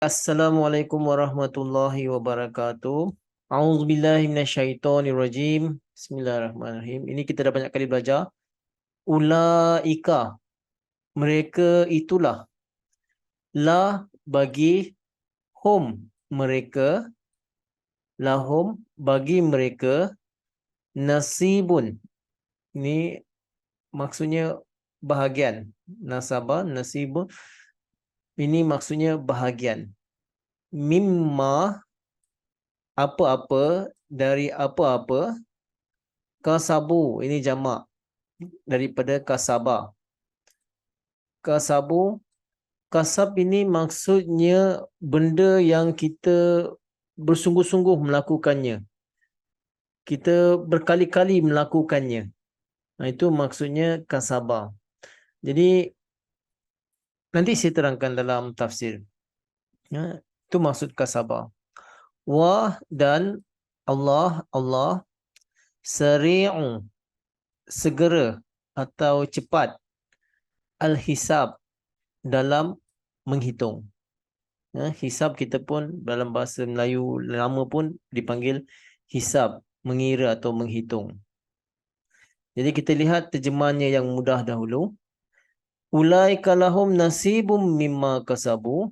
Assalamualaikum warahmatullahi wabarakatuh. A'udzubillahi minasyaitonirrajim. Bismillahirrahmanirrahim. Ini kita dah banyak kali belajar. Ulaika, mereka itulah. La bagi hum, mereka. Lahum bagi mereka. Nasibun. Ini maksudnya bahagian. Nasabah, nasibun. Ini maksudnya bahagian. Mimma, apa-apa, dari apa-apa. Kasabu, ini jamak daripada kasabah. Kasabu, kasab ini maksudnya benda yang kita bersungguh-sungguh melakukannya. Kita berkali-kali melakukannya. Itu maksudnya kasabah. Jadi nanti saya terangkan dalam tafsir. Itu maksud kasabah. Wa dan Allah sari'u, segera atau cepat, al-hisab, dalam menghitung. Hisab kita pun dalam bahasa Melayu lama pun dipanggil hisab, mengira atau menghitung. Jadi kita lihat terjemahannya yang mudah dahulu. Ulaika lahum nasibum mimma kasabu.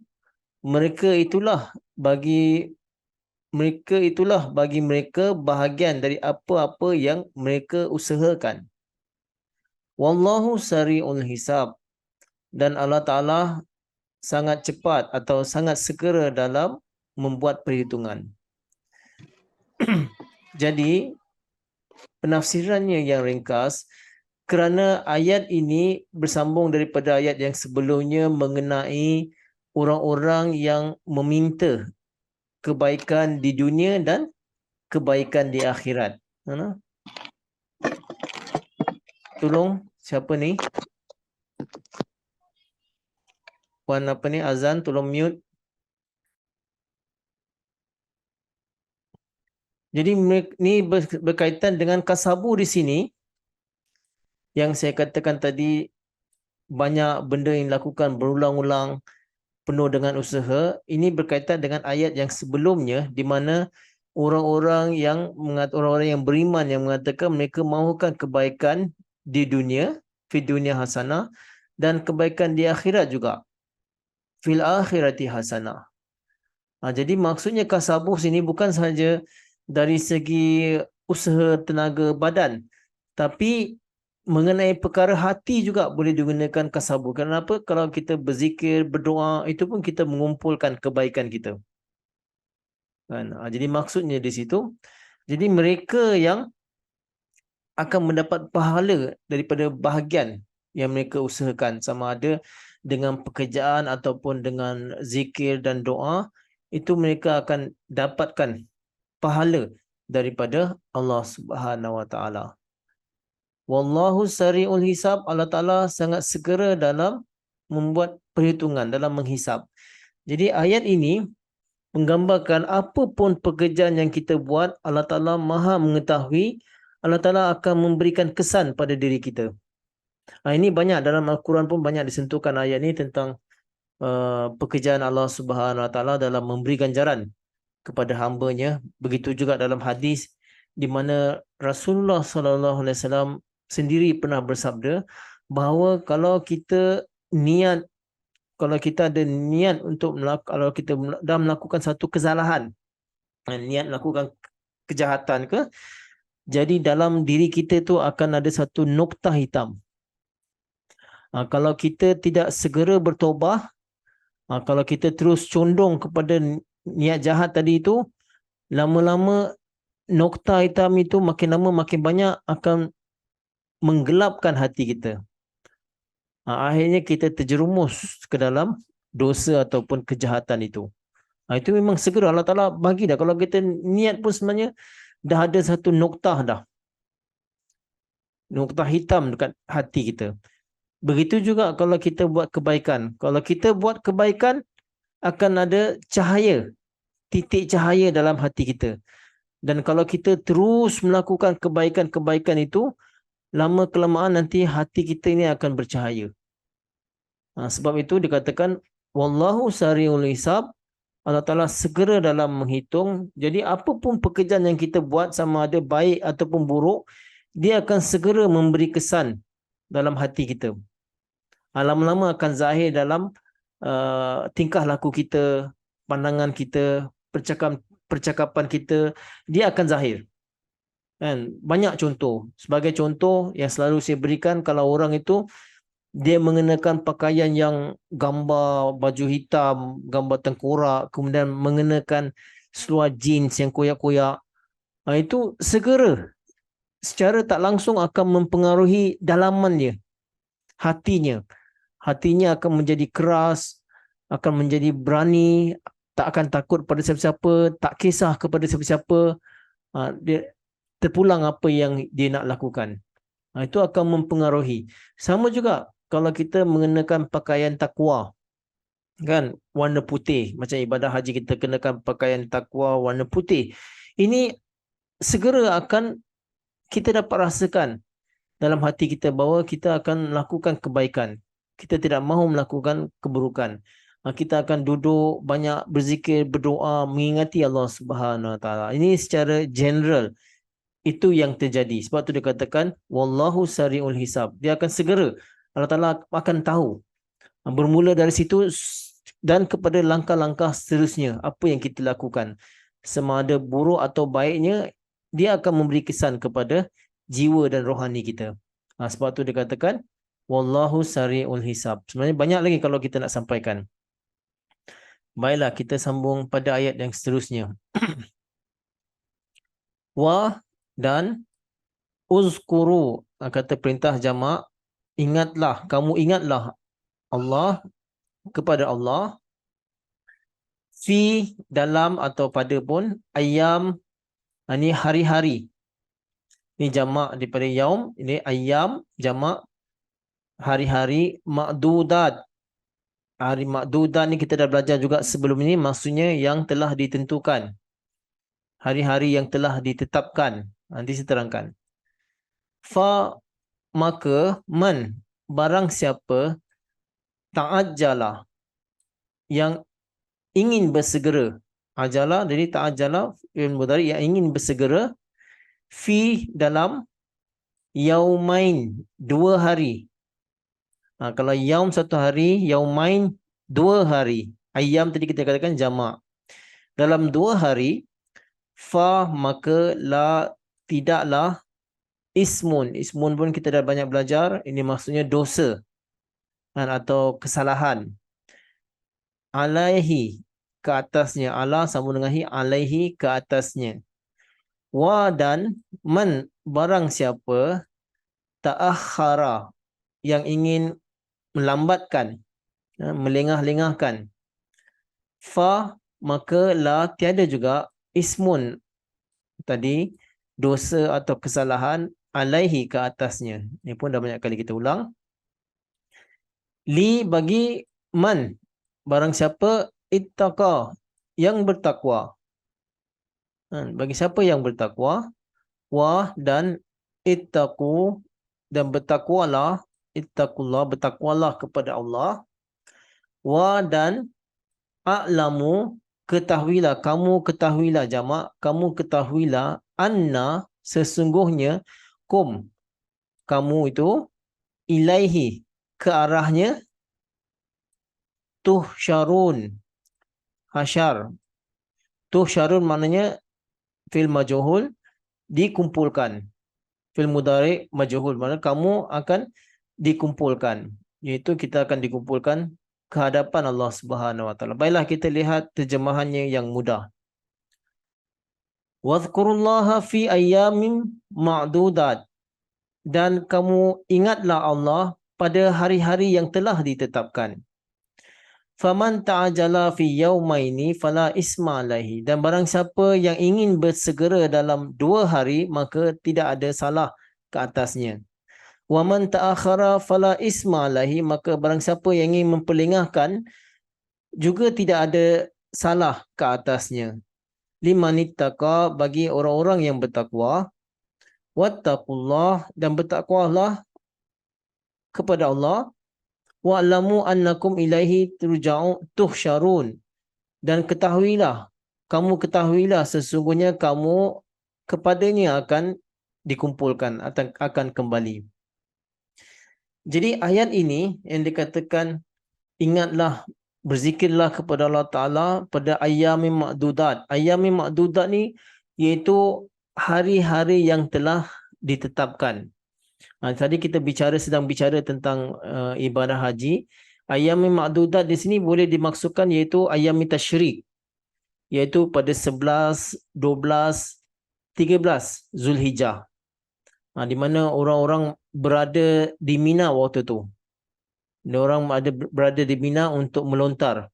Mereka itulah bagi mereka bahagian dari apa-apa yang mereka usahakan. Wallahu sari'ul hisab. Dan Allah Ta'ala sangat cepat atau sangat segera dalam membuat perhitungan. Jadi penafsirannya yang ringkas, kerana ayat ini bersambung daripada ayat yang sebelumnya mengenai orang-orang yang meminta kebaikan di dunia dan kebaikan di akhirat. Tolong, siapa ni? Puan apa ni? Azan, tolong mute. Jadi ni berkaitan dengan kasabu di sini. Yang saya katakan tadi, banyak benda yang dilakukan berulang-ulang, penuh dengan usaha. Ini berkaitan dengan ayat yang sebelumnya, di mana orang-orang yang beriman yang mengatakan mereka mahukan kebaikan di dunia, fi dunia hasanah, dan kebaikan di akhirat juga, fil akhirati hasanah. Jadi maksudnya kasabuh sini bukan sahaja dari segi usaha tenaga badan, tapi mengenai perkara hati juga boleh digunakan kasabuh. Kenapa? Kalau kita berzikir, berdoa, itu pun kita mengumpulkan kebaikan kita. Jadi maksudnya di situ, jadi mereka yang akan mendapat pahala daripada bahagian yang mereka usahakan, sama ada dengan pekerjaan ataupun dengan zikir dan doa, itu mereka akan dapatkan pahala daripada Allah Subhanahu Wa Taala. Wallahu sari'ul hisab. Allah Ta'ala sangat segera dalam membuat perhitungan, dalam menghisap. Jadi ayat ini menggambarkan apapun pekerjaan yang kita buat, Allah Ta'ala maha mengetahui. Allah Ta'ala akan memberikan kesan pada diri kita. Ini banyak dalam Al-Quran pun banyak disentuhkan ayat ini tentang pekerjaan Allah Subhanahu Wa Ta'ala dalam memberi ganjaran kepada hamba-Nya. Begitu juga dalam hadis di mana Rasulullah Sallallahu Alaihi Wasallam sendiri pernah bersabda bahawa kalau kita ada niat untuk kalau kita dah melakukan satu kesalahan, niat melakukan kejahatan ke, jadi dalam diri kita tu akan ada satu noktah hitam. Kalau kita tidak segera bertobah, kalau kita terus condong kepada niat jahat tadi itu, lama-lama noktah hitam itu makin lama makin banyak akan menggelapkan hati kita. Akhirnya kita terjerumus ke dalam dosa ataupun kejahatan itu. Itu memang segera Allah Ta'ala bagi dah. Kalau kita niat pun sebenarnya dah ada satu noktah dah. Noktah hitam dekat hati kita. Begitu juga kalau kita buat kebaikan. Kalau kita buat kebaikan, akan ada cahaya, titik cahaya dalam hati kita. Dan kalau kita terus melakukan kebaikan-kebaikan itu, lama kelamaan nanti hati kita ini akan bercahaya. Sebab itu dikatakan wallahu sari'ul hisab, Allah Ta'ala segera dalam menghitung. Jadi apapun pekerjaan yang kita buat, sama ada baik ataupun buruk, dia akan segera memberi kesan dalam hati kita. Lama-lama akan zahir dalam tingkah laku kita, pandangan kita, percakapan kita, dia akan zahir. Kan? Banyak contoh. Sebagai contoh yang selalu saya berikan, kalau orang itu dia mengenakan pakaian yang gambar baju hitam, gambar tengkorak, kemudian mengenakan seluar jeans yang koyak-koyak, itu segera secara tak langsung akan mempengaruhi dalamannya, hatinya. Hatinya akan menjadi keras, akan menjadi berani, tak akan takut pada siapa-siapa, tak kisah kepada siapa-siapa. Dia terpulang apa yang dia nak lakukan. Itu akan mempengaruhi. Sama juga kalau kita mengenakan pakaian takwa, kan, warna putih, macam ibadah haji kita kenakan pakaian takwa warna putih. Ini segera akan kita dapat rasakan dalam hati kita bahawa kita akan melakukan kebaikan. Kita tidak mahu melakukan keburukan. Kita akan duduk banyak berzikir, berdoa, mengingati Allah Subhanahu Wa Taala. Ini secara general itu yang terjadi. Sebab tu dia katakan wallahu sari'ul hisab. Dia akan segera, Allah Taala akan tahu. Bermula dari situ dan kepada langkah-langkah seterusnya, apa yang kita lakukan, sama ada buruk atau baiknya, dia akan memberi kesan kepada jiwa dan rohani kita. Sebab tu dia katakan wallahu sari'ul hisab. Sebenarnya banyak lagi kalau kita nak sampaikan. Baiklah, kita sambung pada ayat yang seterusnya. Wa dan uzkuru, kata perintah jamak, ingatlah, kamu ingatlah Allah, kepada Allah, fi, dalam atau pada pun, ayam, ini hari-hari. Ini jamak daripada yaum, ini ayam, jamak hari-hari, ma'dudat. Hari ma'dudat ni kita dah belajar juga sebelum ini, maksudnya yang telah ditentukan. Hari-hari yang telah ditetapkan. Nanti saya terangkan. Fa, maka, man, barang siapa, ta'ajjala, yang ingin bersegera. Ajala, jadi ta'ajjala, fi'il mudhari, yang ingin bersegera, fi, dalam, yaumain, 2 hari. Kalau yaum 1 hari, yaumain 2 hari. Ayam tadi kita katakan jamak. Dalam 2 hari, fa, maka la, tidaklah, ismun. Ismun pun kita dah banyak belajar. Ini maksudnya dosa atau kesalahan. Alaihi, ke atasnya. Ala sambung dengan hi, alaihi, ke atasnya. Wa, dan man, barang siapa, ta'akhara, yang ingin melambatkan, melengah-lengahkan. Fa, maka la, tiada juga, ismun, tadi dosa atau kesalahan, alaihi, ke atasnya. Ini pun dah banyak kali kita ulang. Li, bagi man, barang siapa, ittaqa, yang bertakwa. Bagi siapa yang bertakwa, wa, dan ittaqu, dan bertakwalah, ittaqullah, bertakwalah kepada Allah. Wa, dan a'lamu, ketahuilah, kamu ketahuilah, jamak, kamu ketahuilah, anna, sesungguhnya, kum, kamu itu, ilaihi, ke arahnya, tuhsyarun, hasyar. Tuhsyarun maknanya fi'il majhul, dikumpulkan. Fi'il mudhari majhul, maknanya kamu akan dikumpulkan. Iaitu kita akan dikumpulkan ke hadapan Allah Subhanahu Wa Taala. Baiklah, kita lihat terjemahannya yang mudah. Wadhkurullaha fi ayyamin ma'dudat. Dan kamu ingatlah Allah pada hari-hari yang telah ditetapkan. Faman ta'ajala fi yaumaini fala isma alaihi. Dan barang siapa yang ingin bersegera dalam 2 hari, maka tidak ada salah ke atasnya. Wa man ta'akhara fala isma alaihi. Maka barang siapa yang ingin memperlengahkan, juga tidak ada salah ke atasnya. Limanittaqa, bagi orang-orang yang bertakwa. Wattaqullah, dan bertakwalah kepada Allah. Wa'lamu annakum ilaihi tuhsyarun. Dan ketahuilah sesungguhnya kamu kepadanya akan dikumpulkan, akan kembali. Jadi ayat ini yang dikatakan ingatlah, berzikirlah kepada Allah Ta'ala pada ayyamin ma'dudat. Ayyamin ma'dudat ni iaitu hari-hari yang telah ditetapkan. Tadi kita sedang bicara tentang ibadah haji. Ayyamin ma'dudat di sini boleh dimaksudkan iaitu ayyamit tasyrik, iaitu pada 11, 12, 13 Zulhijjah. Di mana orang-orang berada di Mina waktu tu. Orang berada di Mina untuk melontar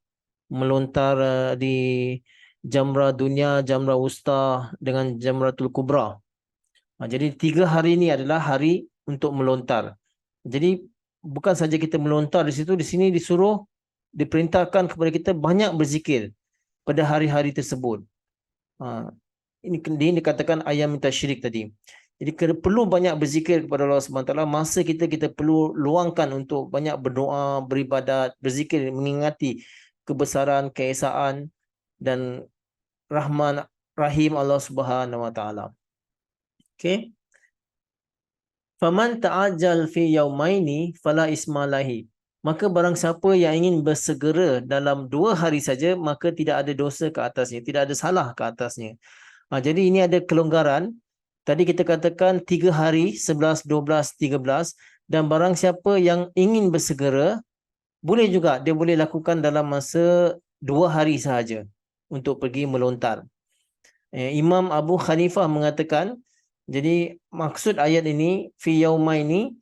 di Jamrah Dunia, Jamrah Wusta dengan Jamratul Kubra. Jadi 3 hari ini adalah hari untuk melontar. Jadi bukan saja kita melontar di sini diperintahkan kepada kita banyak berzikir pada hari-hari tersebut. Ini dikatakan ayam tasyrik tadi. Jadi perlu banyak berzikir kepada Allah SWT. Masa kita perlu luangkan untuk banyak berdoa, beribadat, berzikir, mengingati kebesaran, keesaan dan Rahman Rahim Allah Subhanahu Wa Taala. Okay. Faman ta'ajjal fi yaumaini fala ismalahi. Maka barang siapa yang ingin bersegera dalam 2 hari saja, maka tidak ada dosa ke atasnya, tidak ada salah ke atasnya. Jadi ini ada kelonggaran. Tadi kita katakan 3 hari, 11, 12, 13. Dan barang siapa yang ingin bersegera, boleh juga, dia boleh lakukan dalam masa 2 hari sahaja untuk pergi melontar. Imam Abu Hanifah mengatakan, jadi maksud ayat ini, fi yaumaini,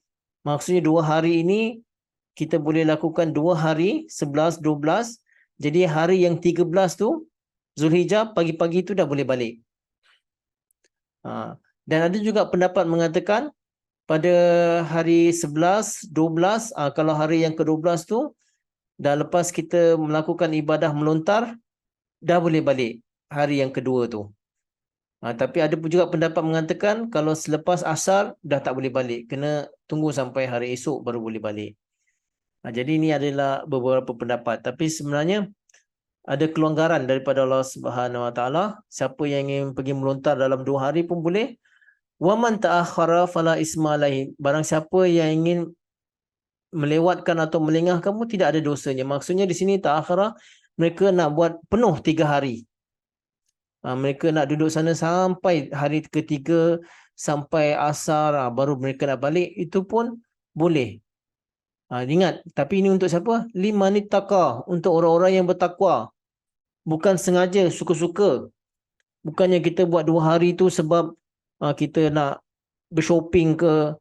maksudnya 2 hari ini, kita boleh lakukan 2 hari, 11, 12. Jadi hari yang 13 tu, Zulhijjah, pagi-pagi tu dah boleh balik. Dan ada juga pendapat mengatakan pada hari 11, 12, kalau hari yang ke-12 tu dah lepas kita melakukan ibadah melontar, dah boleh balik hari yang kedua tu. Tapi ada pun juga pendapat mengatakan kalau selepas asar dah tak boleh balik, kena tunggu sampai hari esok baru boleh balik. Jadi ini adalah beberapa pendapat, tapi sebenarnya ada kelonggaran daripada Allah Subhanahu Wa Taala. Siapa yang ingin pergi melontar dalam 2 hari pun boleh. Wa man ta'akhkhara fala isma alaihi. Barang siapa yang ingin melewatkan atau melengah kamu, tidak ada dosanya. Maksudnya di sini ta'akhkhara, mereka nak buat penuh 3 hari. Mereka nak duduk sana sampai hari ketiga, sampai asar, baru mereka nak balik. Itu pun boleh. Ingat, tapi ini untuk siapa? Limanit taqa, untuk orang-orang yang bertakwa. Bukan sengaja, suka-suka. Bukannya kita buat 2 hari tu sebab kita nak bershopping ke,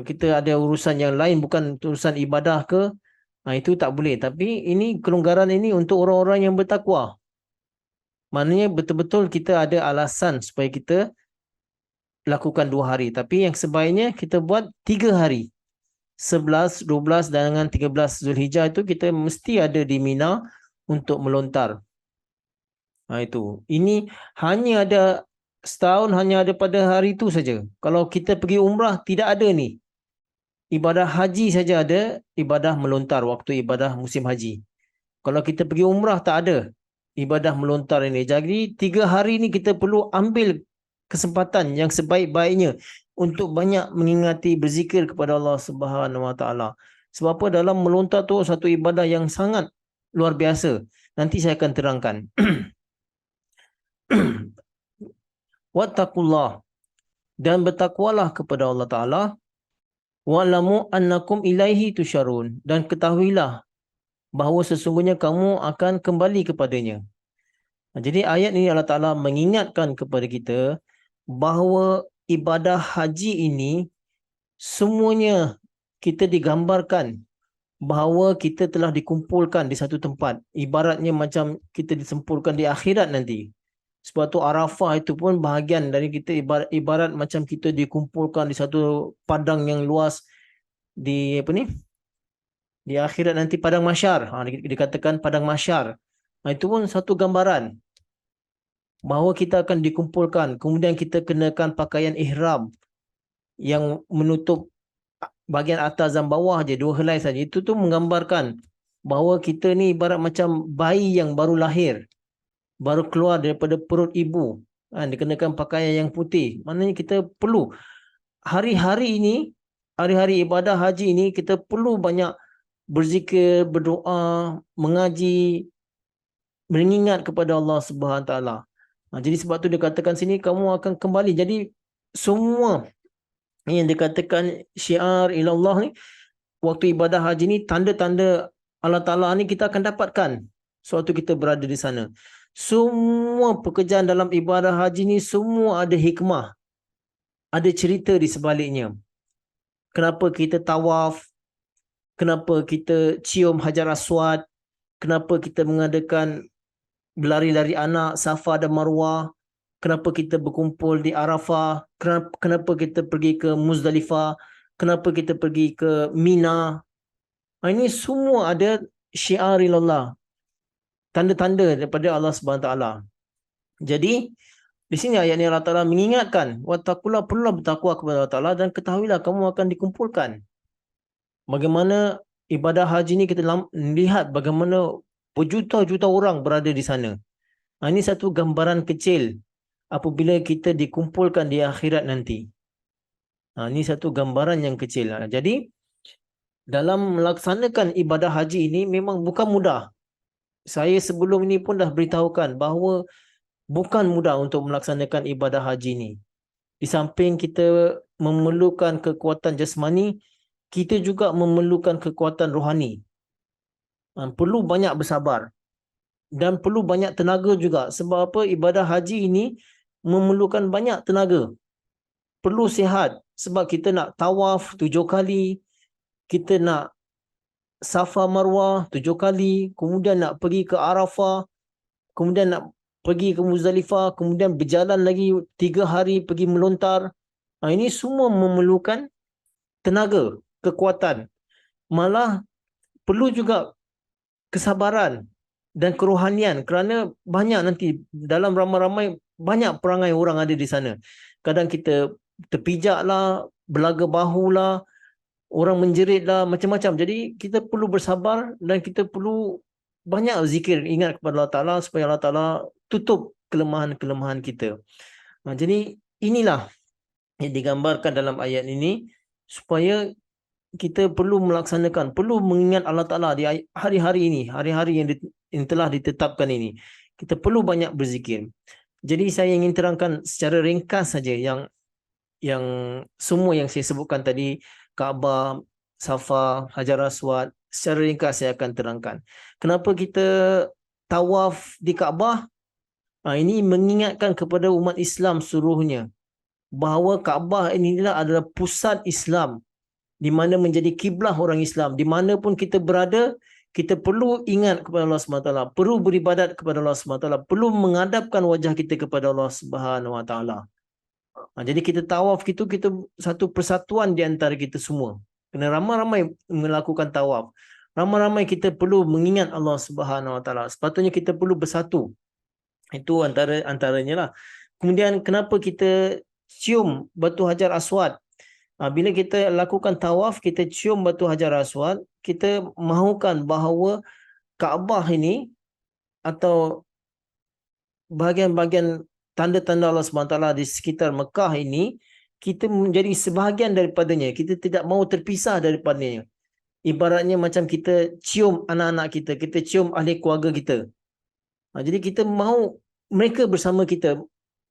kita ada urusan yang lain, bukan urusan ibadah ke, itu tak boleh. Tapi ini kelonggaran ini untuk orang-orang yang bertakwa. Maknanya betul-betul kita ada alasan supaya kita lakukan 2 hari. Tapi yang sebaiknya kita buat 3 hari. 11, 12 dan dengan 13 Zulhijjah itu kita mesti ada di Mina untuk melontar. Itu. Ini hanya ada setahun, hanya ada pada hari itu saja. Kalau kita pergi umrah tidak ada ni. Ibadah haji saja ada, ibadah melontar waktu ibadah musim haji. Kalau kita pergi umrah tak ada ibadah melontar ini. Jadi 3 hari ni kita perlu ambil kesempatan yang sebaik-baiknya untuk banyak mengingati, berzikir kepada Allah Subhanahu Wa Taala. Sebab apa? Dalam melontar tu satu ibadah yang sangat luar biasa. Nanti saya akan terangkan. Wattaqullah, dan bertakwalah kepada Allah Ta'ala. Wa'lamu annakum ilaihi tusyarun, dan ketahuilah bahawa sesungguhnya kamu akan kembali kepadanya. Jadi ayat ini Allah Ta'ala mengingatkan kepada kita bahawa ibadah haji ini semuanya kita digambarkan bahawa kita telah dikumpulkan di satu tempat. Ibaratnya macam kita disempurkan di akhirat nanti. Sebab tu Arafah itu pun bahagian dari kita, ibarat macam kita dikumpulkan di satu padang yang luas di di akhirat nanti, padang mahsyar. Dikatakan padang mahsyar. Itu pun satu gambaran bahawa kita akan dikumpulkan. Kemudian kita kenakan pakaian ihram yang menutup bahagian atas dan bawah je, 2 helai saja. Itu tu menggambarkan bahawa kita ni ibarat macam bayi yang baru lahir, baru keluar daripada perut ibu, dikenakan pakaian yang putih. Maknanya kita perlu hari-hari ini, hari-hari ibadah haji ini, kita perlu banyak berzikir, berdoa, mengaji, mengingat kepada Allah Subhanahu Wa Taala. Jadi sebab tu dia katakan sini kamu akan kembali. Jadi semua yang dikatakan syiar ilallah ni, waktu ibadah haji ni, tanda-tanda Allah Ta'ala ni kita akan dapatkan sewaktu kita berada di sana. Semua pekerjaan dalam ibadah haji ni semua ada hikmah, ada cerita di sebaliknya. Kenapa kita tawaf, kenapa kita cium Hajar Aswad, kenapa kita mengadakan berlari-lari anak Safa dan Marwah, kenapa kita berkumpul di Arafah, kenapa kita pergi ke Muzdalifah, kenapa kita pergi ke Mina. Ini semua ada syiarillah, tanda-tanda daripada Allah Subhanahu Taala. Jadi di sini ayat ini Allah Taala mengingatkan, wattaqullah, perlulah bertakwa kepada Allah Taala dan ketahuilah kamu akan dikumpulkan. Bagaimana ibadah haji ni kita lihat bagaimana berjuta-juta orang berada di sana. Ini satu gambaran kecil apabila kita dikumpulkan di akhirat nanti. Ini satu gambaran yang kecil. Jadi dalam melaksanakan ibadah haji ini memang bukan mudah. Saya sebelum ini pun dah beritahukan bahawa bukan mudah untuk melaksanakan ibadah haji ini. Di samping kita memerlukan kekuatan jasmani, kita juga memerlukan kekuatan rohani. Perlu banyak bersabar dan perlu banyak tenaga juga. Sebab apa? Ibadah haji ini memerlukan banyak tenaga. Perlu sihat sebab kita nak tawaf 7 kali, kita nak Safa Marwah 7 kali, kemudian nak pergi ke Arafah, kemudian nak pergi ke Muzdalifah, kemudian berjalan lagi 3 hari pergi melontar. Ini semua memerlukan tenaga, kekuatan. Malah perlu juga kesabaran dan kerohanian kerana banyak nanti dalam ramai-ramai banyak perangai orang ada di sana. Kadang kita terpijak lah, belaga bahu lah, orang menjerit lah, macam-macam. Jadi kita perlu bersabar dan kita perlu banyak zikir, ingat kepada Allah Ta'ala supaya Allah Ta'ala tutup kelemahan-kelemahan kita. Jadi inilah yang digambarkan dalam ayat ini supaya kita perlu melaksanakan, perlu mengingat Allah Ta'ala di hari-hari ini, hari-hari yang telah ditetapkan ini. Kita perlu banyak berzikir. Jadi saya ingin terangkan secara ringkas saja yang semua yang saya sebutkan tadi, Kaabah, Safa, Hajar Aswad, secara ringkas saya akan terangkan. Kenapa kita tawaf di Kaabah? Ini mengingatkan kepada umat Islam seluruhnya bahawa Kaabah inilah adalah pusat Islam, di mana menjadi kiblah orang Islam. Di mana pun kita berada, kita perlu ingat kepada Allah SWT, perlu beribadat kepada Allah SWT, perlu menghadapkan wajah kita kepada Allah SWT. Jadi kita tawaf kita satu persatuan di antara kita semua. Kena ramai-ramai melakukan tawaf. Ramai-ramai kita perlu mengingat Allah SWT. Sepatutnya kita perlu bersatu. Itu antaranya lah. Kemudian kenapa kita cium batu Hajar Aswad? Bila kita lakukan tawaf, kita cium batu Hajar Aswad, kita mahukan bahawa Kaabah ini atau bahagian-bahagian tanda-tanda Allah SWT di sekitar Mekah ini, kita menjadi sebahagian daripadanya. Kita tidak mahu terpisah daripadanya. Ibaratnya macam kita cium anak-anak kita, kita cium ahli keluarga kita. Jadi kita mahu mereka bersama kita.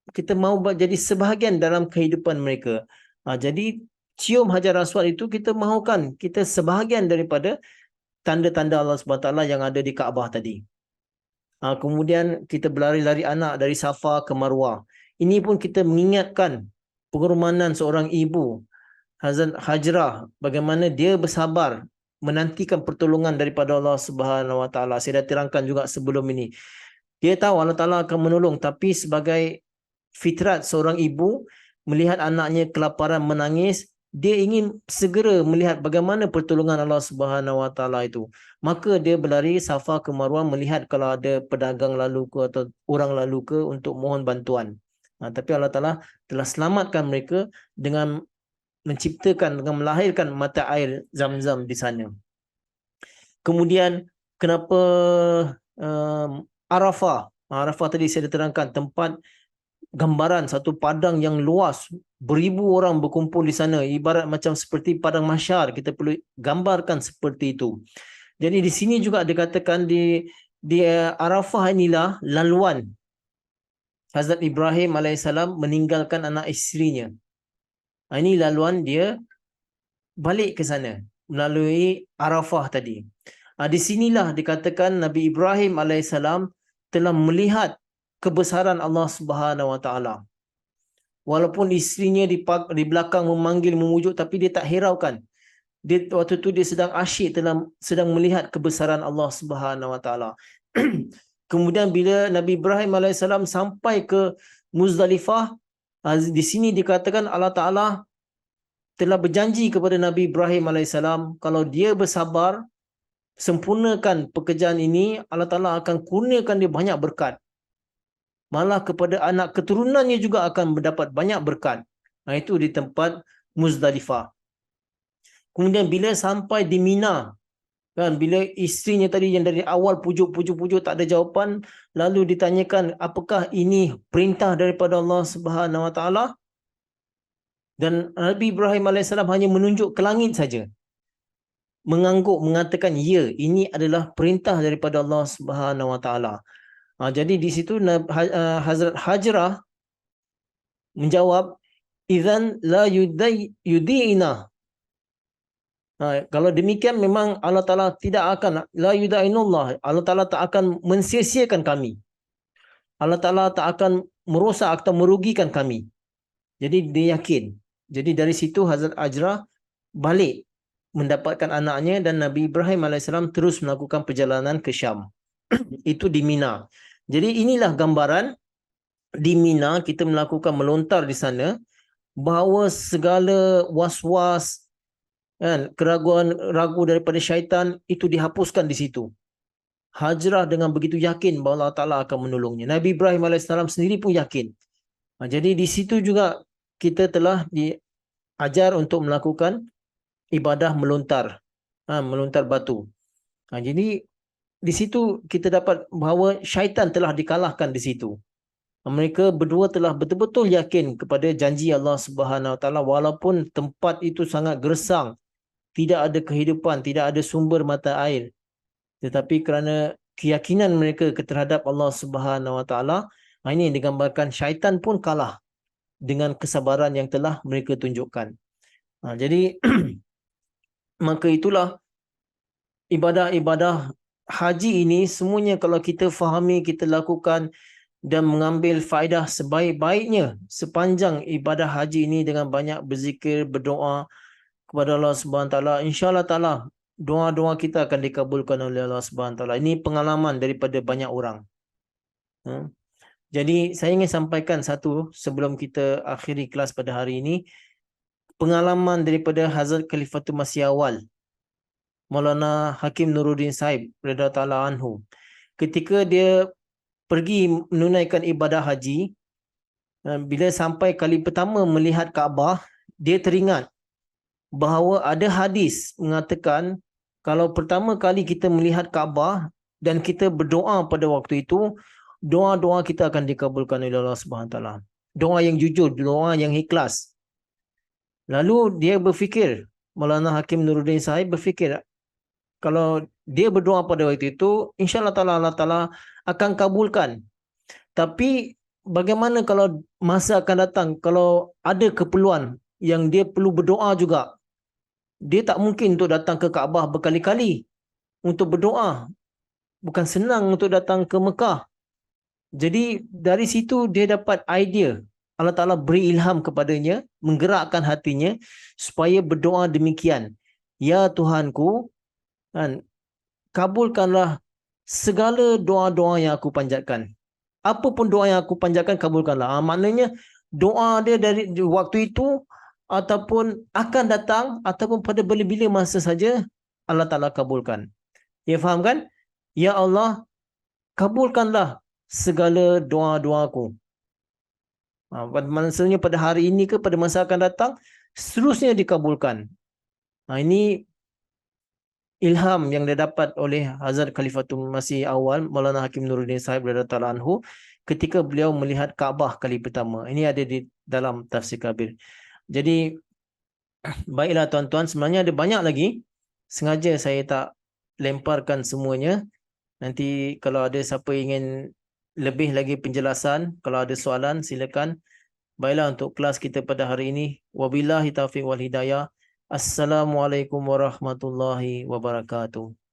Kita mahu jadi sebahagian dalam kehidupan mereka. Jadi cium Hajar Aswad itu kita mahukan kita sebahagian daripada tanda-tanda Allah SWT yang ada di Kaabah tadi. Kemudian kita berlari-lari anak dari Safa ke Marwah. Ini pun kita mengingatkan pengorbanan seorang ibu, Hazrat Hajrah, bagaimana dia bersabar menantikan pertolongan daripada Allah Subhanahu Wa Taala. Saya dah terangkan juga sebelum ini. Dia tahu Allah Taala akan menolong, tapi sebagai fitrat seorang ibu melihat anaknya kelaparan menangis, dia ingin segera melihat bagaimana pertolongan Allah Subhanahu Wa Taala itu. Maka dia berlari Safa ke Marwah melihat kalau ada pedagang lalu ke atau orang lalu ke untuk mohon bantuan. Tapi Allah Taala telah selamatkan mereka dengan menciptakan, dengan melahirkan mata air Zam-Zam di sana. Kemudian kenapa Arafah. Arafah tadi saya terangkan tempat gambaran satu padang yang luas, beribu orang berkumpul di sana, ibarat macam seperti padang mahsyar. Kita perlu gambarkan seperti itu. Jadi di sini juga dikatakan di Arafah inilah laluan Hazrat Ibrahim alaihissalam meninggalkan anak isterinya. Ini laluan dia balik ke sana melalui Arafah tadi. Di sinilah dikatakan Nabi Ibrahim alaihissalam telah melihat kebesaran Allah Subhanahu Wa Taala. Walaupun isterinya di belakang memanggil, memujuk, tapi dia tak hiraukan. Waktu itu dia sedang asyik, sedang melihat kebesaran Allah Subhanahu Wa Taala. Kemudian bila Nabi Ibrahim alaihissalam sampai ke Muzdalifah, di sini dikatakan Allah Taala telah berjanji kepada Nabi Ibrahim alaihissalam kalau dia bersabar, sempurnakan pekerjaan ini, Allah Taala akan kurniakan dia banyak berkat. Malah kepada anak keturunannya juga akan mendapat banyak berkat. Itu di tempat Muzdalifah. Kemudian bila sampai di Mina, kan, bila isterinya tadi yang dari awal pujuk tak ada jawapan, lalu ditanyakan apakah ini perintah daripada Allah Subhanahu Wa Taala, dan Nabi Ibrahim alaihissalam hanya menunjuk ke langit saja, mengangguk, mengatakan ya, ini adalah perintah daripada Allah Subhanahu Wa Taala. Jadi di situ Hazrat Hajrah menjawab, idzan la yudi'ina. Kalau demikian memang Allah Ta'ala tidak akan, la yuda'inullah, Allah Ta'ala tak akan mensia-siakan kami. Allah Ta'ala tak akan merosak atau merugikan kami. Jadi dia yakin. Jadi dari situ Hazrat Hajrah balik mendapatkan anaknya, dan Nabi Ibrahim AS terus melakukan perjalanan ke Syam. Itu di Mina. Jadi inilah gambaran di Mina, kita melakukan melontar di sana, bahawa segala was-was, kan, keraguan ragu daripada syaitan itu dihapuskan di situ. Hajrah dengan begitu yakin bahawa Allah Ta'ala akan menolongnya. Nabi Ibrahim AS sendiri pun yakin. Jadi di situ juga kita telah diajar untuk melakukan ibadah melontar, melontar batu. Jadi di situ kita dapat bahawa syaitan telah dikalahkan di situ. Mereka berdua telah betul-betul yakin kepada janji Allah Subhanahu Wa Taala, walaupun tempat itu sangat gersang, tidak ada kehidupan, tidak ada sumber mata air. Tetapi kerana keyakinan mereka terhadap Allah Subhanahu Wa Taala, ini yang digambarkan syaitan pun kalah dengan kesabaran yang telah mereka tunjukkan. Jadi maka itulah ibadah-ibadah haji ini semuanya kalau kita fahami, kita lakukan dan mengambil faedah sebaik-baiknya sepanjang ibadah haji ini dengan banyak berzikir, berdoa kepada Allah Subhanahu Taala, insya-Allah taala doa-doa kita akan dikabulkan oleh Allah Subhanahu Taala. Ini pengalaman daripada banyak orang. Jadi saya ingin sampaikan satu sebelum kita akhiri kelas pada hari ini, pengalaman daripada Hazrat Khalifatul Masih Awal Maulana Hakim Nuruddin Sahib radhiyallahu taala anhu. Ketika dia pergi menunaikan ibadah haji, bila sampai kali pertama melihat Kaabah, dia teringat bahawa ada hadis mengatakan kalau pertama kali kita melihat Kaabah dan kita berdoa pada waktu itu, doa-doa kita akan dikabulkan oleh Allah Subhanahu Taala. Doa yang jujur, doa yang ikhlas. Lalu dia berfikir, Maulana Hakim Nuruddin Sahib berfikir, kalau dia berdoa pada waktu itu, insya-Allah taala Allah Taala akan kabulkan. Tapi bagaimana kalau masa akan datang, kalau ada keperluan yang dia perlu berdoa juga, dia tak mungkin untuk datang ke Kaabah berkali-kali untuk berdoa. Bukan senang untuk datang ke Mekah. Jadi dari situ dia dapat idea. Allah Ta'ala beri ilham kepadanya, menggerakkan hatinya supaya berdoa demikian. Ya Tuhanku, kabulkanlah segala doa-doa yang aku panjatkan. Apa pun doa yang aku panjatkan, kabulkanlah. Maknanya doa dia dari waktu itu ataupun akan datang ataupun pada bila-bila masa saja Allah Ta'ala kabulkan. Ya faham kan? Ya Allah, kabulkanlah segala doa-doaku. Maksudnya pada hari ini ke pada masa akan datang, seterusnya dikabulkan. Ini ilham yang didapat oleh Hazrat Khalifatul Masih awal Maulana Hakim Nuruddin Sahib radhiyallahu anhu ketika beliau melihat Kaabah kali pertama. Ini ada di dalam Tafsir Kabir. Jadi baiklah tuan-tuan, sebenarnya ada banyak lagi. Sengaja saya tak lemparkan semuanya. Nanti kalau ada siapa ingin lebih lagi penjelasan, kalau ada soalan silakan. Baiklah untuk kelas kita pada hari ini. Wabillahi taufiq wal hidayah. Assalamualaikum warahmatullahi wabarakatuh.